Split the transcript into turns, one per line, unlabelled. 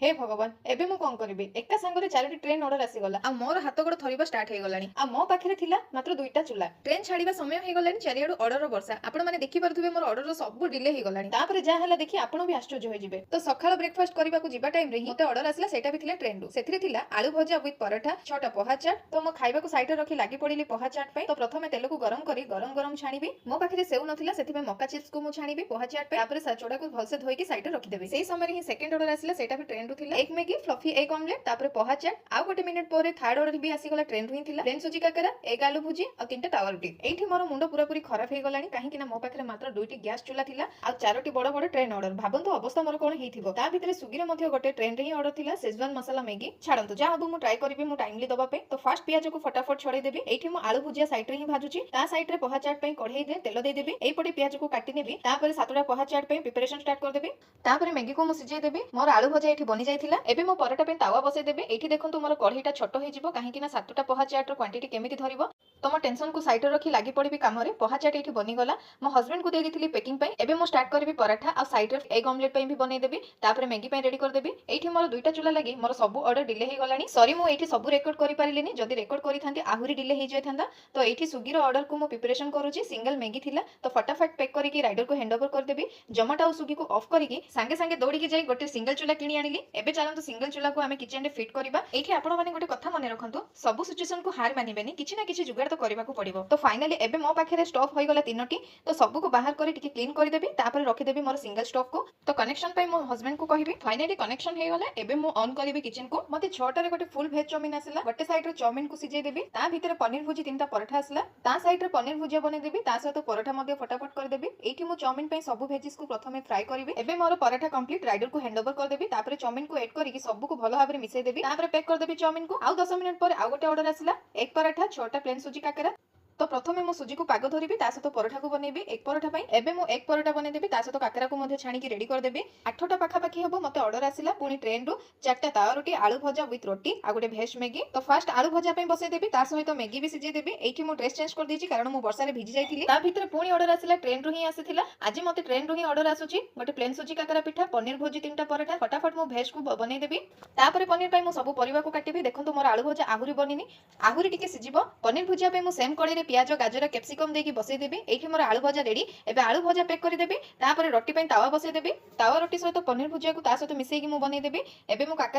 हे भगवान एबे मु कौन करिबे एका संगरे चारोटी ट्रेन ऑर्डर आसी गला आ मोर हाथ गोड़ थरिबा स्टार्ट हे गलानी आ मो पाखरे थिला मात्र दुईटा चूल्हा ट्रेन छाड़ीबा समय हे गलानी चारियाडू ऑर्डर वर्षा आपण माने देखि परथुबे मोर ऑर्डर सब डिले हे गलानी तापरे जा हला देखि आपण भी आश्चर्य होई जिवे तो सकाळ ब्रेकफास्ट करबा को जिबा टाइम रे ही मते ऑर्डर आसला सेटा भी थिला ट्रेन रु सेथिरे थिला आलू भजा विथ पराठा छोटा पोहा चाट तो मो खाइबा को साइड रे रखी लागि पड़िली पोहा चाट पे तो प्रथमे तेल को गरम करी गरम गरम छाणीबी मो पाखरे सेउ नथिला सेथिबे मक्का चिप्स को मु छाणीबी पोहा चाट पे तापरे साचोडा को भलसे धोई के साइड रे रखि देबी सेही समय रे ही सेकंड ऑर्डर आसला सेटा भी ट्रेन रु थिला एक मैगी फ्लफी एग ऑमलेट तापरे पोहा चाट आ गोटे मिनिट पर थर्ड ऑर्डर भी आसी गला ट्रेन रु थिला प्लेन सुजी काकरा एग आलू भुजी और तीनटा तावा रोटी एठी मोर मुंड पूरा पूरी खराब हे गलानी काहे कि ना मो पाखरे मात्र दुईटी गैस चूल्हा थिला आ चारोटी बड़ बड़ ट्रेन ऑर्डर भाबंतु अवस्था मोर कोन हेथिबो ता भितरे स्विगी रे मध्ये गोटे ट्रेन रे ही ऑर्डर थिला शेजवान मसाला मैगी छाडंतु जा हबो मु ट्राई करबी मु टाइमली दबा पे तो फास्ट पियाज को फटाफट छड़े देबी एठी मु आलू भुजिया साइड रे ही भाजुची ता साइड रे पोहा चाट पे कढ़ाई दे तेल दे देबी एई पटे पियाज को काटी नेबी तापरे सातटा पोहा चाट पे प्रिपरेशन स्टार्ट कर देबी तापरे मैगी को मु सिझाई देबी मोर आलू भजा एठी बनि जायथिला एबे मो पराठा पे तावा बसे देबी एठी देखंतु मोर कढ़ाईटा छोट होई जिवो काहे कि ना सातटा पोहा चाट रो क्वांटिटी केमिति धरिबो तो मो टेंशन को साइड रे रखी लागि पड़बी काम रे पोहा चाट एठी बनि गला मो हस्बैंड को दे देथिली पैकिंग पे एबे मो स्टार्ट करबी पराठा आ साइड रे एग ऑमलेट पे भी बनै देबी तापरे मैगी पे रेडी कर देबी एठी मोर दुईटा चूल्हा लागि मोर सब ऑर्डर डिले हे गलानी सॉरी मो एठी सब रेकॉर्ड करि पारिलेनी जदी रेकॉर्ड करि थांती आहुरी डिले हे जाय थांदा तो एठी स्विगी रो ऑर्डर को मो प्रिपरेशन करूची सिंगल मैगी थिला तो फटाफट पैक करिकी राइडर को हैंड ओवर कर देबी जोमाटो आ स्विगी को ऑफ करिकी संगे संगे दौड़ी के जाई गोटे सिंगल चूल्हा किनी आनिली एबे चलंतु सिंगल चूल्हा को हमें किचन रे फिट करबा एठी आपण माने गोटे कथा मने रखंतु सब सिचुएशन को हार मानिबेनी किछि ना किछि जुगाड़ तो करबा को पड़िबो तो फाइनली एबे मो पाखरे स्टोव होई गला तीनोटी तो सब को बाहर करी टिके क्लीन कर देबी तापर रखि देबी मोर सिंगल स्टोव को तो कनेक्शन पे मो हस्बैंड को कहबी फाइनली कनेक्शन हे गला एबे मो ऑन करबी किचन को मते 6टा रे गोटे फुल वेज चाउमीन आसला गोटे साइड रे चाउमीन को सिझे देबी ता भीतर पनीर भुजी तीनटा पराठा आसला ता साइड रे पनीर भुजिया बने देबी ता सहित पराठा मध्ये फटाफट कर देबी एठी मो चाउमीन पे सब वेजिस को प्रथमे फ्राई करबी एबे मोर पराठा कंप्लीट राइडर को हैंड ओवर कर देबी तापर चाउमीन को ऐड करिकी सब को भलो भाबरे मिसै देबी तापर पैक कर देबी चाउमीन को आउ 10 मिनिट पर आउ गोटे ऑर्डर आसला एक पराठा छोटा प्लेन सुजी काकरा तो प्रथमे मो सुजी को पाग धरिबी ता सहित पराठा को बनेबी एक पराठा पई एबे मो एक पराठा बने देबी ता सहित काकरा को मध्ये छाणी की रेडी कर देबी 8टा पाखा पाखी हबो मते ऑर्डर आसिला पुनी ट्रेन रु 4टा तावा रोटी आलू भजा विथ रोटी आ गोटे भेज मैगी तो फास्ट आलू भजा पे बसे देबी ता सहित मैगी भी सिझे देबी एठी मो ड्रेस चेंज कर देछि कारण मो वर्षा रे भिजी जाइथिली ता भीतर पुनी ऑर्डर आसिला ट्रेन रु ही आसीथिला आज मते ट्रेन रु ही ऑर्डर आसुची गोटे प्लेन सुजी काकरा पिठा पनीर भुजी 3टा पराठा फटाफट मो भेज को बने देबी तापरे पनीर पई मो सब परिवा को काटिबी देखंतु मोर आलू भजा आहुरी बनिनी आहुरी टिके सिझिबो पनीर भुजिया पे मो सेम कड़ी रे प्याज गाजर कैप्सिकम देकी बसई देबी एठी मोर आलू भजा रेडी एबे आलू भजा पैक कर देबी तापर रोटी पे तावा बसई देबी तावा रोटी सहित पनीर भुजिया को ता सहित मिसई की मु बनै देबी एबे मु काका